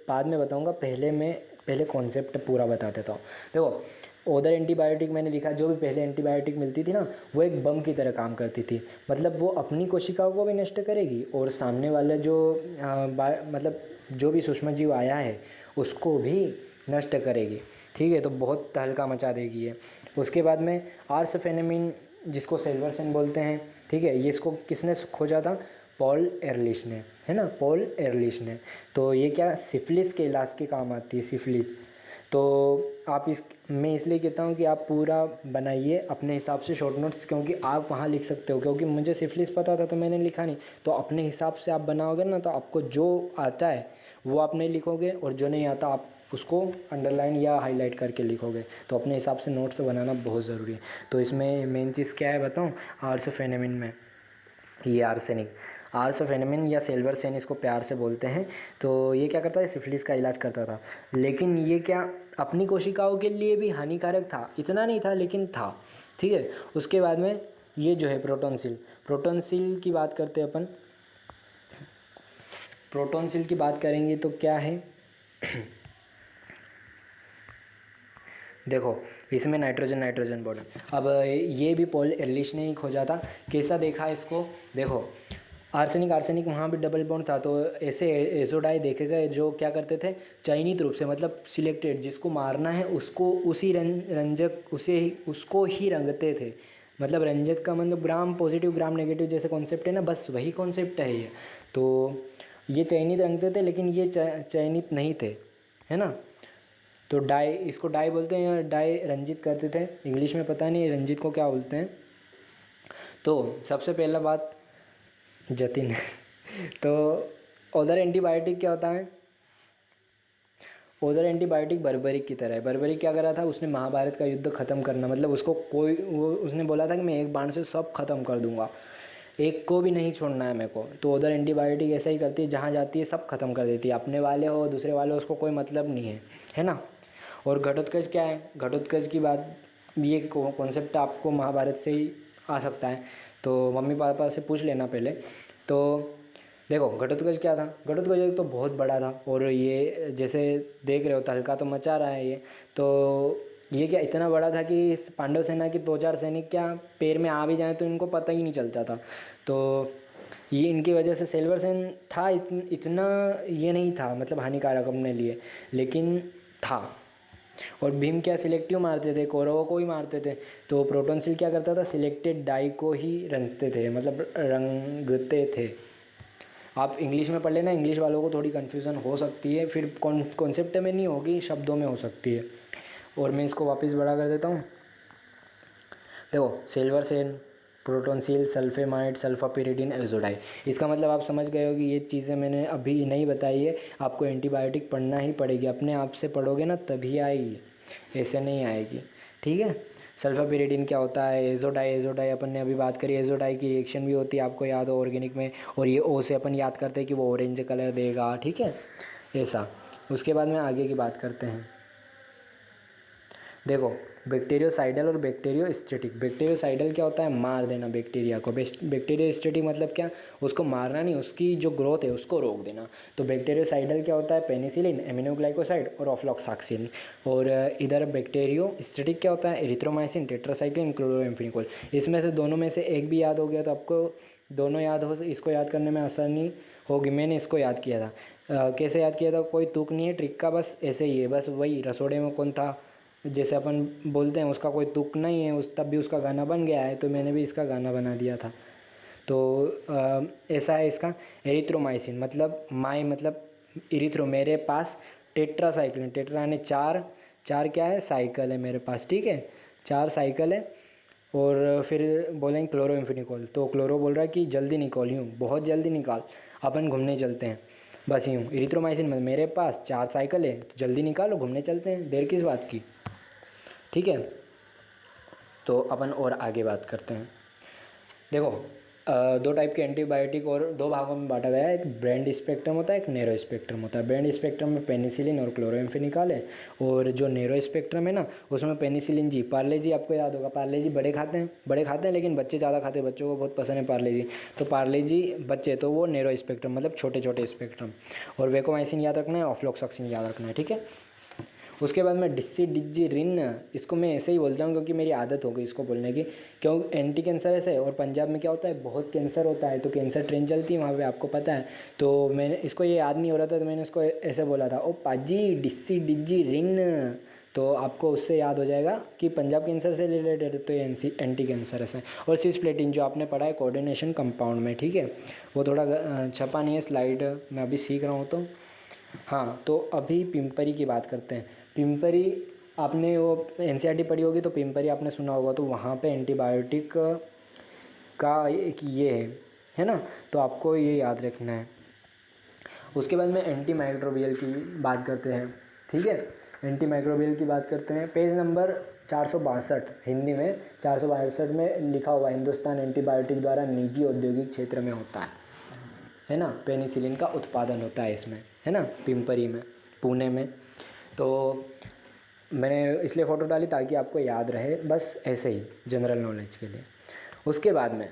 A: बाद में बताऊंगा, पहले कॉन्सेप्ट पूरा बता देता हूँ। देखो उधर एंटीबायोटिक मैंने लिखा, जो भी पहले एंटीबायोटिक मिलती थी ना, वो एक बम की तरह काम करती थी, मतलब वो अपनी कोशिकाओं को भी नष्ट करेगी और सामने वाला जो मतलब जो भी सूक्ष्म जीव आया है उसको भी नष्ट करेगी। ठीक है, तो बहुत तहलका मचा देगी ये। उसके बाद में आर्सफेनेमिन, जिसको सेल्वर्सन बोलते हैं, ठीक है, ये इसको किसने खोजा था, पॉल एरलिच ने, है ना, पॉल एरलिच ने। तो ये क्या सिफिलिस के इलाज के काम आती है, सिफिलिस। तो आप मैं इसलिए कहता हूँ कि आप पूरा बनाइए अपने हिसाब से शॉर्ट नोट्स, क्योंकि आप वहाँ लिख सकते हो, क्योंकि मुझे सिफिलिस पता था तो मैंने लिखा नहीं। तो अपने हिसाब से आप बनाओगे ना, तो आपको जो आता है वो आप नहीं लिखोगे, और जो नहीं आता आप उसको अंडरलाइन या हाईलाइट करके लिखोगे। तो अपने हिसाब से नोट्स बनाना बहुत ज़रूरी है। तो इसमें मेन चीज़ क्या है बताऊँ, आर्सफेनेमिन में ये आर्सेनिक, आर्सफेनेमिन या सेल्वर्सन इसको प्यार से बोलते हैं। तो ये क्या करता है, सिफिलिस का इलाज करता था, लेकिन ये क्या अपनी कोशिकाओं के लिए भी हानिकारक था, इतना नहीं था लेकिन था। ठीक है, उसके बाद में ये जो है प्रोटोनसिल, प्रोटोनसिल की बात करते हैं अपन। प्रोटोनसिल की बात करेंगे तो क्या है देखो, इसमें नाइट्रोजन नाइट्रोजन बॉन्ड। अब ये भी पॉल एलिश ने ही खोजा था। कैसा देखा इसको, देखो आर्सेनिक आर्सेनिक वहाँ भी डबल बॉन्ड था, तो ऐसे एजोडाई देखे गए जो क्या करते थे, चयनित रूप से, मतलब सिलेक्टेड, जिसको मारना है उसको उसी रंजक उसे ही उसको ही रंगते थे। मतलब रंजक का मतलब ग्राम पॉजिटिव ग्राम नेगेटिव जैसे कॉन्सेप्ट है ना, बस वही कॉन्सेप्ट है ये। तो ये चयनित रंगते थे, लेकिन ये चयनित नहीं थे, है ना। तो डाई, इसको डाई बोलते हैं या डाई रंजित करते थे, इंग्लिश में पता नहीं रंजित को क्या बोलते हैं। तो सबसे पहला बात जतिन तो ओदर एंटीबायोटिक क्या होता है, ओदर एंटीबायोटिक बर्बरिक की तरह है। बर्बरिक क्या करा था, उसने महाभारत का युद्ध खत्म करना, मतलब उसको कोई वो उसने बोला था कि मैं एक बाण से सब खत्म कर दूंगा, एक को भी नहीं छोड़ना है मेरे को। तो उधर एंटीबायोटिक ऐसा ही करती है, जहाँ जाती है सब खत्म कर देती है, अपने वाले हो दूसरे वाले हो उसको कोई मतलब नहीं है ना। और घटोत्कच क्या है, घटोत्कच की बात, ये कॉन्सेप्ट आपको महाभारत से ही आ सकता है, तो मम्मी पापा से पूछ लेना पहले। तो देखो घटोत्कच क्या था, घटोत्कच एक तो बहुत बड़ा था, और ये जैसे देख रहे हो तहलका तो मचा रहा है ये। तो ये क्या इतना बड़ा था कि इस पांडव सेना की 2-4 सैनिक क्या पैर में आ भी जाए तो इनको पता ही नहीं चलता था। तो ये इनकी वजह से सेल्वर था, इतना ये नहीं था मतलब हानिकारक अपने लिए, लेकिन था। और भीम क्या सिलेक्टिव मारते थे, कौरवों को ही मारते थे। तो प्रोटोनसिल क्या करता था, सिलेक्टेड डाई को ही रंजते थे, मतलब रंगते थे। आप इंग्लिश में पढ़ लेना, इंग्लिश वालों को थोड़ी कन्फ्यूज़न हो सकती है, फिर कॉन्सेप्ट में नहीं होगी, शब्दों में हो सकती है। और मैं इसको वापस बड़ा कर देता हूँ। देखो सिल्वर सेन, प्रोटोनसिल, सल्फेमाइड, सल्फापिरिडिन, एजोडाई, इसका मतलब आप समझ गए हो कि ये चीज़ें मैंने अभी नहीं बताई है, आपको एंटीबायोटिक पढ़ना ही पड़ेगी, अपने आप से पढ़ोगे ना तभी आएगी, ऐसे नहीं आएगी, ठीक है। सल्फापिरिडिन क्या होता है, एजोडाई, एजोडाई अपन ने अभी बात करी, एजोडाई की रिएक्शन भी होती है, आपको याद हो ऑर्गेनिक में, और ये ओ से अपन याद करते हैं कि वो ऑरेंज कलर देगा, ठीक है ऐसा। उसके बाद में आगे की बात करते हैं। देखो बैक्टीरियोसाइडल और बैक्टीरियोस्टैटिक। बैक्टीरियोसाइडल क्या होता है, मार देना बैक्टीरिया को। बैक्टीरियोस्टैटिक मतलब क्या, उसको मारना नहीं, उसकी जो ग्रोथ है उसको रोक देना। तो बैक्टीरियोसाइडल क्या होता है, पेनिसिलिन, एमिनोग्लाइकोसाइड और ऑफ्लॉक्सासिन। और इधर बैक्टीरियोस्टैटिक क्या होता है, एरिथ्रोमाइसिन, टेट्रासाइक्लिन, क्लोरोएम्फेनिकोल। इसमें से दोनों में से एक भी याद हो गया तो आपको दोनों याद हो, इसको याद करने में आसानी होगी। मैंने इसको याद किया था, कैसे याद किया था, कोई तुक नहीं है ट्रिक का, बस ऐसे ही है, बस वही रसोड़े में कौन था जैसे अपन बोलते हैं, उसका कोई तुक नहीं है, उस तब भी उसका गाना बन गया है, तो मैंने भी इसका गाना बना दिया था। तो ऐसा है इसका। एरिथ्रोमाइसिन मतलब माई मतलब इरिथ्रो, मेरे पास टेट्रासाइक्लिन, टेट्रा यानी चार, चार क्या है साइकिल है मेरे पास, ठीक है 4 साइकिल है। और फिर बोलेंगे क्लोरोइम्फेनिकोल, तो क्लोरो बोल रहा है कि जल्दी निकाल, यूँ बहुत जल्दी निकाल, अपन घूमने चलते हैं, बस यूँ। इरिथ्रोमाइसिन मतलब मेरे पास 4 साइकिल है तो जल्दी निकालो घूमने चलते हैं, देर किस बात की, ठीक है। तो अपन और आगे बात करते हैं। देखो 2 टाइप के एंटीबायोटिक और 2 भागों में बांटा गया है, एक ब्रॉड स्पेक्ट्रम होता है, एक नैरो स्पेक्ट्रम होता है। ब्रॉड स्पेक्ट्रम में पेनिसिलिन और क्लोरोएम्फेनिकॉल है, और जो नैरो स्पेक्ट्रम है ना उसमें पेनिसिलिन जी, पार्ले जी आपको याद होगा, पार्ले जी बड़े खाते हैं लेकिन बच्चे ज़्यादा खाते हैं, बच्चों को बहुत पसंद है पार्ले जी। तो पार्ले जी बच्चे, तो वो नैरो स्पेक्ट्रम मतलब छोटे छोटे स्पेक्ट्रम। और वेकोमाइसिन याद रखना है, ऑफ्लॉक्सासिन याद रखना है, ठीक है। उसके बाद में डिसिडिजिरिन, इसको मैं ऐसे ही बोलता हूँ क्योंकि मेरी आदत हो गई इसको बोलने की, क्यों एंटी कैंसर है। और पंजाब में क्या होता है, बहुत कैंसर होता है, तो कैंसर ट्रेन चलती है वहाँ पे, आपको पता है। तो मैंने इसको ये याद नहीं हो रहा था, तो मैंने इसको ऐसे बोला था, ओ पाजी डिसिडिजिरिन, तो आपको उससे याद हो जाएगा कि पंजाब कैंसर से रिलेटेड है, तो ये एंटी कैंसर है। और सिस्प्लेटिन जो आपने पढ़ा है कोऑर्डिनेशन कंपाउंड में, ठीक है, वो थोड़ा छपा नहीं है स्लाइड, मैं अभी सीख रहा हूँ। तो हाँ, तो अभी पिंपरी की बात करते हैं। पिंपरी आपने वो एनसीईआरटी पढ़ी होगी, तो पिंपरी आपने सुना होगा, तो वहाँ पे एंटीबायोटिक का एक ये है ना, तो आपको ये याद रखना है। उसके बाद में एंटी माइक्रोबियल की बात करते हैं, ठीक है। एंटी माइक्रोबियल की बात करते हैं, पेज नंबर 462 हिंदी में 462 में लिखा हुआ, हिंदुस्तान एंटीबायोटिक द्वारा निजी औद्योगिक क्षेत्र में होता है ना, पेनिसिलिन का उत्पादन होता है इसमें, है ना, पिंपरी में, पुणे में। तो मैंने इसलिए फ़ोटो डाली ताकि आपको याद रहे, बस ऐसे ही जनरल नॉलेज के लिए। उसके बाद में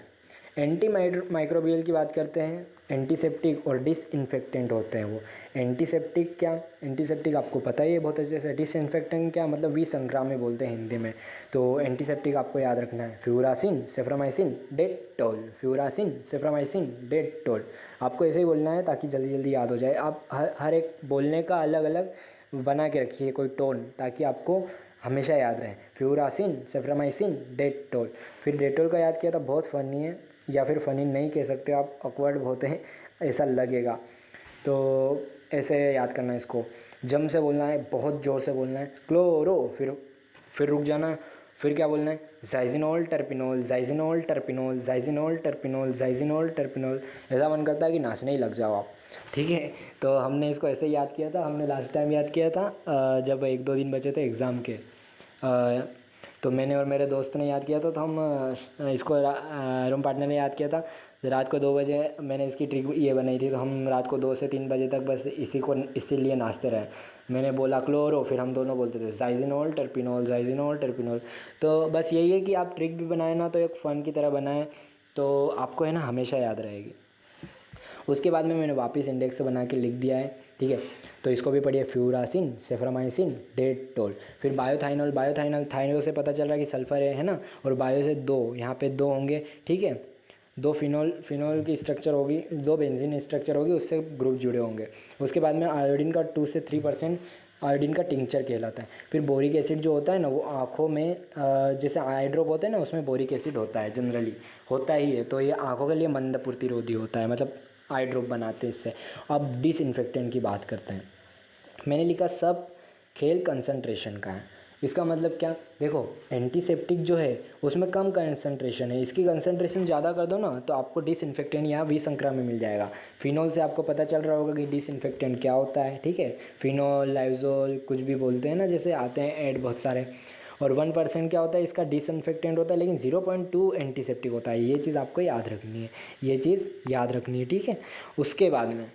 A: एंटी माइक्रोबियल की बात करते हैं। एंटीसेप्टिक और डिसइंफेक्टेंट होते हैं वो। एंटीसेप्टिक क्या, एंटीसेप्टिक आपको पता ही है बहुत अच्छे से। डिसइंफेक्टेंट क्या मतलब विसंक्रामक बोलते हैं हिंदी में। तो एंटीसेप्टिक आपको याद रखना है फ्यूरासिन, सेफ्रामाइसिन, डेटोल। फ्यूरासिन, सेफ्रामाइसिन, डेटोल। आपको ऐसे ही बोलना है ताकि जल्दी जल्दी याद हो जाए। आप हर एक बोलने का अलग अलग बना के रखिए कोई टोन, ताकि आपको हमेशा याद रहे। फ्यूरासिन, सेफ्रामाइसिन, डेटोल। फिर डेटोल का याद किया था, बहुत फ़नी है, या फिर फ़नी नहीं कह सकते आप, ऑकवर्ड होते हैं ऐसा लगेगा। तो ऐसे याद करना है इसको। जम से बोलना है, बहुत ज़ोर से बोलना है क्लोरो, फिर रुक जाना। फिर क्या बोलना है, जाइजिनोल टर्पिनोल, जाइजिनोल टर्पिनोल, जाइजिनोल टर्पिनोल, जाइजिनोल टर्पिनोल। ऐसा मन करता है कि नाचने ही लग जाओ आप। ठीक है, तो हमने इसको ऐसे याद किया था। हमने लास्ट टाइम याद किया था जब 1-2 दिन बचे थे एग्ज़ाम के। तो मैंने और मेरे दोस्त ने याद किया था। तो हम इसको रूम पार्टनर ने याद किया था। रात को 2 बजे मैंने इसकी ट्रिक ये बनाई थी। तो हम रात को 2 से 3 बजे तक बस इसीलिए नाचते रहे। मैंने बोला क्लोरो, फिर हम दोनों बोलते थे जाइजिनोल टर्पिनोल, जाइजिनोल टर्पिनोल। तो बस यही है कि आप ट्रिक भी बनाए ना तो एक फ़न की तरह बनाएं, तो आपको है ना हमेशा याद रहेगी। उसके बाद में मैंने वापस इंडेक्स बना के लिख दिया है। ठीक है, तो इसको भी पढ़िए, फ्यूरासिन, सेफ्रामाइसिन, डेटोल। फिर बायोथाइनोल, बायोथाइनोल थाइनो से पता चल रहा है कि सल्फर है ना, और बायो से 2, यहाँ पे 2 होंगे। ठीक है, 2 फिनोल की स्ट्रक्चर होगी, 2 बेंजीन स्ट्रक्चर होगी, उससे ग्रुप जुड़े होंगे। उसके बाद में आयोडीन का 2 से 3% आयोडीन का टिंचर कहलाता है। फिर बोरिक एसिड जो होता है ना, वो आँखों में जैसे आई ड्रॉप होते हैं ना, उसमें बोरिक एसिड होता है, जनरली होता ही है। तो ये आँखों के लिए मंद प्रतिरोधी होता है, मतलब आई ड्रॉप बनाते हैं इससे। अब डिसइंफेक्टेंट की बात करते हैं। मैंने लिखा सब खेल कंसंट्रेशन का है। इसका मतलब क्या, देखो एंटीसेप्टिक जो है उसमें कम कंसंट्रेशन है, इसकी कंसंट्रेशन ज़्यादा कर दो ना तो आपको डिसइंफेक्टेंट या विसंक्रामक मिल जाएगा। फिनोल से आपको पता चल रहा होगा कि डिसइंफेक्टेंट क्या होता है। ठीक है, फिनोल, लाइजोल कुछ भी बोलते हैं ना, जैसे आते हैं ऐड बहुत सारे। और 1% क्या होता है इसका, डिसइंफेक्टेंट होता है, लेकिन 0.2 एंटीसेप्टिक होता है। ये चीज़ आपको याद रखनी है, ये चीज़ याद रखनी है। ठीक है, उसके बाद में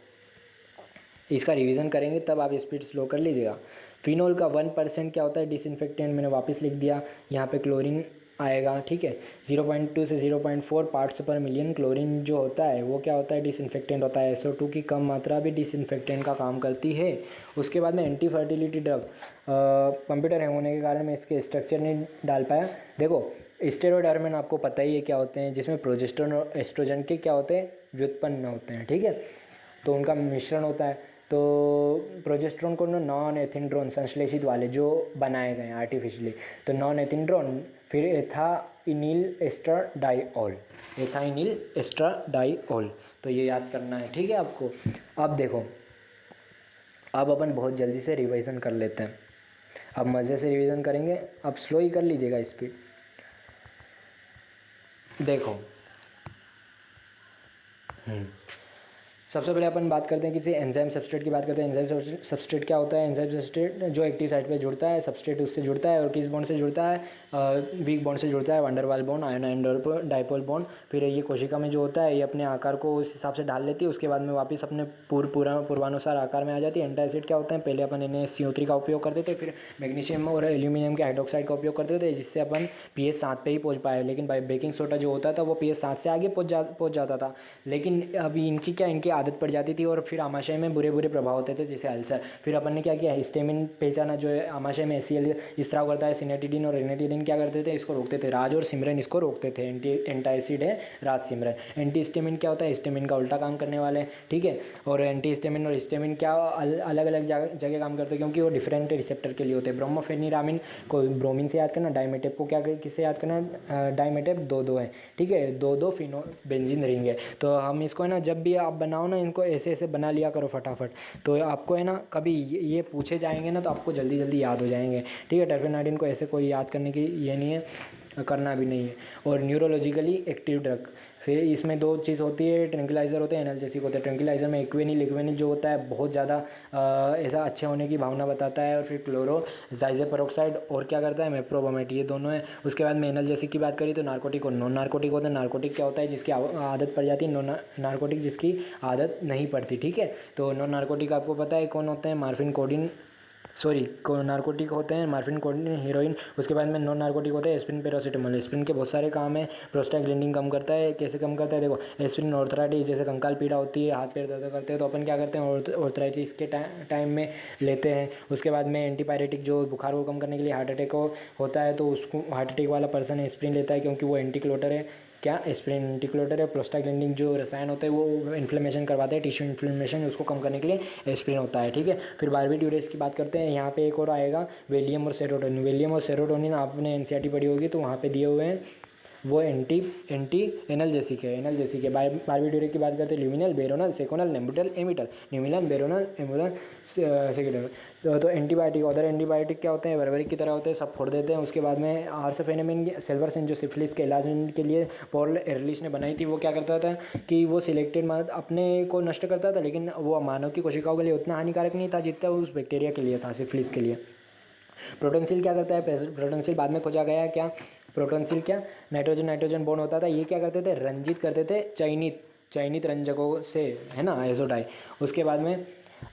A: इसका रिवीजन करेंगे तब आप स्पीड स्लो कर लीजिएगा। फिनोल का 1% क्या होता है डिसइंफेक्टेंट, मैंने वापस लिख दिया। यहाँ पे क्लोरीन आएगा। ठीक है, 0.2 से 0.4 पार्ट्स पर मिलियन क्लोरीन जो होता है वो क्या होता है, डिसइंफेक्टेंट होता है। SO2 की कम मात्रा भी डिसइंफेक्टेंट का काम करती है। उसके बाद में anti fertility drug, computer hang होने के कारण मैं इसके स्ट्रक्चर नहीं डाल पाया। देखो स्टेरॉयड हार्मोन आपको पता ही है क्या होते हैं, जिसमें प्रोजेस्टेरोन और एस्ट्रोजन के क्या होते हैं, व्युत्पन्न होते हैं। ठीक है, तो उनका मिश्रण होता है। तो प्रोजेस्टेरोन को नॉन एथिनड्रोन संश्लेषित वाले जो बनाए गए हैं आर्टिफिशियली, तो नॉन एथिनड्रोन, फिर एथाइनिल एस्ट्राडाइऑल, एथाइनिल एस्ट्राडाइऑल। तो ये याद करना है। ठीक है आपको। अब देखो, अब अपन बहुत जल्दी से रिवीजन कर लेते हैं। अब मज़े से रिवीजन करेंगे, अब स्लो ही कर लीजिएगा स्पीड। देखो सबसे पहले अपन बात करते हैं किसी एंजाइम सबस्ट्रेट की बात करते हैं। एंजाइम सबस्ट्रेट क्या होता है, एंजाइम सबस्ट्रेट जो एक्टिव साइट पे जुड़ता है, सबस्ट्रेट उससे जुड़ता है और किस बॉन्ड से जुड़ता है, वीक बॉन्ड से जुड़ता है, वंडरवाल बॉन्ड, आयोनाइन डाइपोल बॉन्ड। फिर ये कोशिका में जो होता है ये अपने आकार को उस हिसाब से ढाल लेती है, उसके बाद में वापस अपने पूर्वानुसार आकार में आ जाती है। एंटासिड क्या होता है, पहले अपन NaCO3 का उपयोग करते थे, फिर मैग्नीशियम और एल्यूमिनियम के हाइड्रोक्साइड का उपयोग करते थे, जिससे अपन pH 7 पे ही पहुँच पाए। लेकिन बेकिंग सोडा जो होता था वो pH 7 से आगे पहुँच जाता था। लेकिन अभी इनकी आदत पड़ जाती थी और फिर आमाशय में बुरे प्रभाव होते थे, जैसे अल्सर। फिर अपन ने क्या किया, हिस्टामिन पहचाना जो है आमाशय में HCl स्त्राव करता है, सिनेटिडिन और रेनेटिडिन क्या करते थे, इसको रोकते थे। राज और सिमरन इसको रोकते थे। एंटासिड है राज सिमरन। एंटी हिस्टामिन क्या होता है, हिस्टामिन का उल्टा काम करने वाले। ठीक है, और एंटी हिस्टामिन और हिस्टामिन क्या अलग अलग जगह काम करते हैं, क्योंकि वो डिफरेंट रिसेप्टर के लिए होते हैं। ब्रोमोफेनिरामिन को ब्रोमीन से याद करना, डाइमेटेप को क्या किससे याद करना, डाइमेटेप 2 है। ठीक है, 2 फिनो बेंजीन रिंग है। तो हम इसको है ना जब भी आप बनाओ ना, इनको ऐसे ऐसे बना लिया करो फटाफट, तो आपको है ना कभी ये पूछे जाएंगे ना तो आपको जल्दी जल्दी याद हो जाएंगे। ठीक है, टर्फेनाइडिन को ऐसे कोई याद करने की ये नहीं है, करना भी नहीं है। और न्यूरोलॉजिकली एक्टिव ड्रग, फिर इसमें 2 चीज़ होती है, ट्रैंक्विलाइज़र होते हैं, एनाल्जेसिक होते हैं। ट्रैंक्विलाइज़र में इक्वेनिल जो होता है बहुत ज़्यादा ऐसा अच्छे होने की भावना बताता है, और फिर क्लोरोजाइजेपेरोक्साइड और क्या करता है, मेप्रोबोमेट, ये दोनों है। उसके बाद में एनाल्जेसिक की बात करी तो नार्कोटिक और नॉन नार्कोटिक होता है। नार्कोटिक क्या होता है, जिसकी आदत पड़ जाती है, नॉन नार्कोटिक जिसकी आदत नहीं पड़ती। ठीक है, तो नॉन नार्कोटिक आपको पता है कौन होते हैं, मार्फिन, कोडीन, सॉरी नारकोटिक होते हैं मार्फिन, कोडीन, हीरोइन। उसके बाद में नॉन नारकोटिक होते हैं एस्पिरिन, पैरासीटामोल। एस्पिरिन के बहुत सारे काम है, प्रोस्टाग्लैंडिन कम करता है। कैसे कम करता है देखो, एस्पिरिन ऑर्थराइटिस, जैसे कंकाल पीड़ा होती है, हाथ पैर दर्द करते हैं, तो अपन क्या करते हैं ऑर्थराइटिस के टाइम में लेते हैं। उसके बाद में एंटीपायरेटिक जो बुखार को कम करने के लिए, हार्ट अटैक होता है तो उसको हार्ट अटैक वाला पर्सन एस्पिरिन लेता है, क्योंकि वो एंटीक्लोटर है। क्या एस्पिरिन एंटीक्लोटर है। प्रोस्टाग्लैंडिन जो रसायन होते हैं वो इन्फ्लेमेशन करवाते हैं, टिश्यू इन्फ्लेमेशन, उसको कम करने के लिए एस्पिरिन होता है। ठीक है, फिर बारबीट्यूरेस की बात करते हैं। यहाँ पे एक और आएगा वेलियम और सेरोटोनिन। वेलियम और सेरोटोनिन आपने एनसीईआरटी पढ़ी होगी तो वहाँ पे दिए हुए हैं, वो एंटी एनाल्जेसिक है, एनाल्जेसिक है। बारबीट्यूरेट की बात करते हैं, ल्यूमिनल, बेरोनल, सेकोनल, नेम्बुटल, एमिटल। ल्यूमिनल, बेरोनल, एम्बुटल, सेकेंडल। तो एंटीबायोटिक, अदर एंटीबायोटिक क्या होते हैं, बर्बरिक की तरह होते हैं, सब फोड़ देते हैं। उसके बाद में आर्सेफेनेमिन, सिल्वरसिन जो सिफिलिस के इलाज के लिए पॉल एरलिच ने बनाई थी, वो क्या करता था कि वो सिलेक्टेड अपने को नष्ट करता था, लेकिन वो मानव की कोशिकाओं के लिए उतना हानिकारक नहीं था जितना उस बैक्टीरिया के लिए था, सिफिलिस के लिए। प्रोटोनसिल क्या करता है, प्रोटोनसिल बाद में खोजा गया। क्या प्रोटोनसिल, क्या नाइट्रोजन नाइट्रोजन बॉन्ड होता था, ये क्या करते थे, रंजित करते थे चयनित रंजकों से, है ना, एजोडाई। उसके बाद में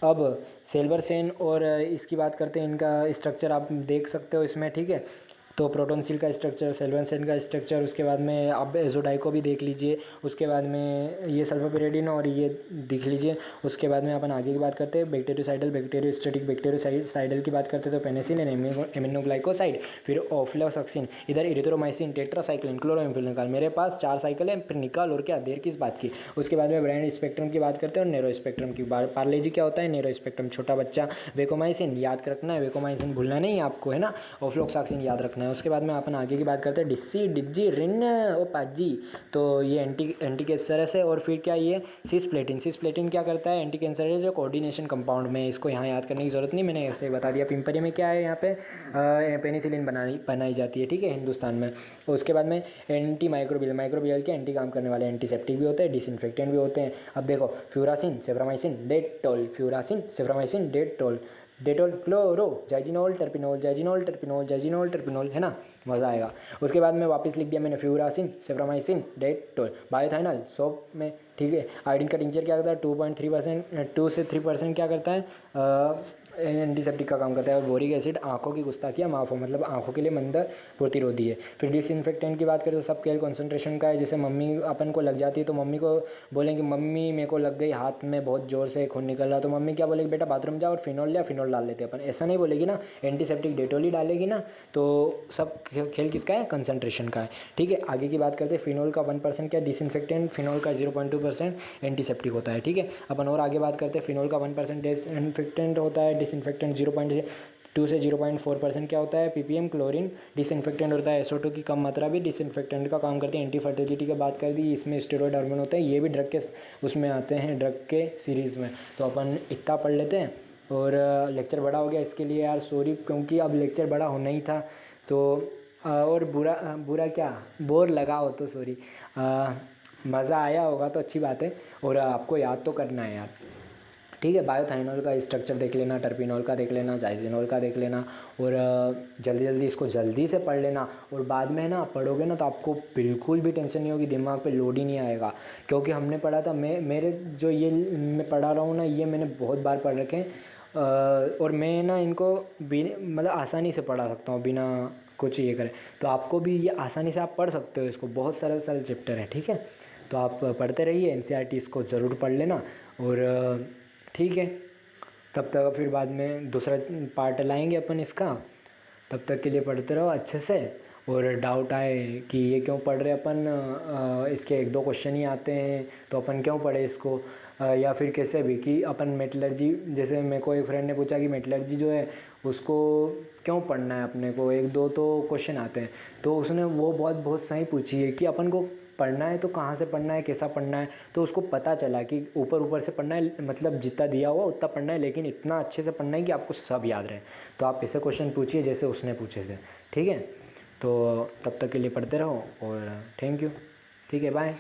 A: अब सेल्वरसेन और इसकी बात करते हैं, इनका स्ट्रक्चर आप देख सकते हो इसमें। ठीक है, तो प्रोटोनसिल का स्ट्रक्चर, सेल्वरसेन का स्ट्रक्चर, उसके बाद में आप एजोडाई को भी देख लीजिए। उसके बाद में ये सल्फापिरिडिन और ये देख लीजिए। उसके बाद में अपन आगे की बात करते हैं, बैक्टीरियोसाइडल, बैक्टीरियोस्टैटिक, बैक्टीरियोसाइडल की बात करते हैं तो पेनिसिलिन, एमिनोग्लाइकोसाइड, फिर ऑफ्लोसक्सिन, इधर इरिथ्रोमाइसिन, टेट्रासाइक्लिन, क्लोरोएम्फेनिकॉल। मेरे पास 4 साइकिल है, फिर निकाल और क्या देर किस बात की। उसके बाद में ब्रांड स्पेक्ट्रम की बात करते हैं और नेरो स्पेक्ट्रम की। पार्लेजी क्या होता है, नेरो स्पेक्ट्रम, छोटा बच्चा। वेकोमाइसिन याद रखना है, वेकोमाइसिन भूलना नहीं आपको, है ना। ऑफ्लोक्साक्सिन याद रखना है। उसके बाद में अपन आगे की बात करते हैं, डिस्सी, डिग्जी, रिन और पाजी। तो ये एंटी कैंसरस है। और फिर क्या, ये सिस्प्लेटिन क्या करता है, एंटी कैंसरस है, कोऑर्डिनेशन कंपाउंड में। इसको यहाँ याद करने की जरूरत नहीं, मैंने ऐसे बता दिया। पिंपरी में क्या है, यहाँ पे पेनिसिलिन बनाई जाती है, ठीक है, हिंदुस्तान में। उसके बाद में एंटी माइक्रोबियल के एंटी काम करने वाले, एंटीसेप्टिक भी होते हैं, डिसइंफेक्टेंट भी होते हैं। अब देखो, फ्यूरासिन, सेफ्रामाइसिन, डेटोल, फ्यूरासिन, सेफ्रामाइसिन, डेटोल, क्लोरो, जाइजिनोल, टर्पिनोल, है ना, मज़ा आएगा। उसके बाद में वापस लिख दिया मैंने, फ्यूरासिन, सेफ्रामाइसिन, डेटोल, बायोथाइनल सोप में। ठीक है, आयोडीन का टिंचर क्या करता है, 2.3%, 2 से 3% क्या करता है, एंटीसेप्टिक का काम करता है। और बोरिक एसिड आंखों की गुस्ताखियाँ माफ हो, मतलब आंखों के लिए मंद प्रतिरोधी है। फिर डिसइंफेक्टेंट की बात करें तो सब केयर कॉन्सेंट्रेशन का है। जैसे मम्मी अपन को लग जाती है तो मम्मी को बोलेंगे, मम्मी मेरे को लग गई, हाथ में बहुत ज़ोर से खून निकल रहा, तो मम्मी क्या बोलेगी, बेटा बाथरूम जाओ और फिनोल लिया, फिनोल डाल लेते अपन, ऐसा नहीं बोलेगी ना, एंटीसेप्टिक डेटोल ही डालेगी ना। तो सब खेल किसका है, कंसंट्रेशन का है। ठीक है, आगे की बात करते हैं, फिनोल का 1% क्या डिसइंफेक्टेंट, फिनोल का 0.2% एंटीसेप्टिक होता है। ठीक है, अपन और आगे बात करते हैं, फिनोल का 1% डिसइंफेक्टेंट होता है, डिसइंफेक्टेंट 0.2 से 0.4% क्या होता है, पीपीएम, क्लोरीन डिसइंफेक्टेंट होता है। SO2 की कम मात्रा भी डिसइंफेक्टेंट का काम करती है। एंटी फर्टिलिटी की बात कर दी, इसमें स्टेरॉयड हार्मोन होते हैं, ये भी ड्रग के उसमें आते हैं, ड्रग के सीरीज़ में। तो अपन इतना पढ़ लेते हैं। और लेक्चर बड़ा हो गया इसके लिए यार सॉरी, क्योंकि अब लेक्चर बड़ा होना ही था। तो और बुरा क्या, बोर लगा हो तो सॉरी। मज़ा आया होगा तो अच्छी बात है, और आपको याद तो करना है यार। ठीक है, बायोथाइनॉल का स्ट्रक्चर देख लेना, टर्पिनॉल का देख लेना, जाइजिनॉल का देख लेना, और जल्दी इसको जल्दी से पढ़ लेना। और बाद में ना पढ़ोगे ना तो आपको बिल्कुल भी टेंशन नहीं होगी, दिमाग पे लोड ही नहीं आएगा। क्योंकि हमने पढ़ा था, मेरे जो ये मैं पढ़ा रहा हूँ ना, ये मैंने बहुत बार पढ़ रखे हैं। और मैं ना इनको मतलब आसानी से पढ़ा सकता हूँ बिना कुछ ये करें। तो आपको भी ये आसानी से आप पढ़ सकते हो इसको, बहुत सरल चैप्टर है। ठीक है, तो आप पढ़ते रहिए, एनसीईआरटी इसको ज़रूर पढ़ लेना। और ठीक है, तब तक फिर बाद में दूसरा पार्ट लाएंगे अपन इसका, तब तक के लिए पढ़ते रहो अच्छे से। और डाउट आए कि ये क्यों पढ़ रहे अपन, इसके 1-2 क्वेश्चन ही आते हैं तो अपन क्यों पढ़े इसको, या फिर कैसे भी कि अपन मेटलर्जी, जैसे मेरे को एक फ्रेंड ने पूछा कि मेटलर्जी जो है उसको क्यों पढ़ना है अपने को, 1-2 तो क्वेश्चन आते हैं। तो उसने वो बहुत सही पूछी है कि अपन को पढ़ना है तो कहाँ से पढ़ना है, कैसा पढ़ना है। तो उसको पता चला कि ऊपर से पढ़ना है, मतलब जितना दिया हुआ उतना पढ़ना है, लेकिन इतना अच्छे से पढ़ना है कि आपको सब याद रहे। तो आप ऐसे क्वेश्चन पूछिए जैसे उसने पूछे थे। ठीक है, तो तब तक के लिए पढ़ते रहो और थैंक यू। ठीक है, बाय।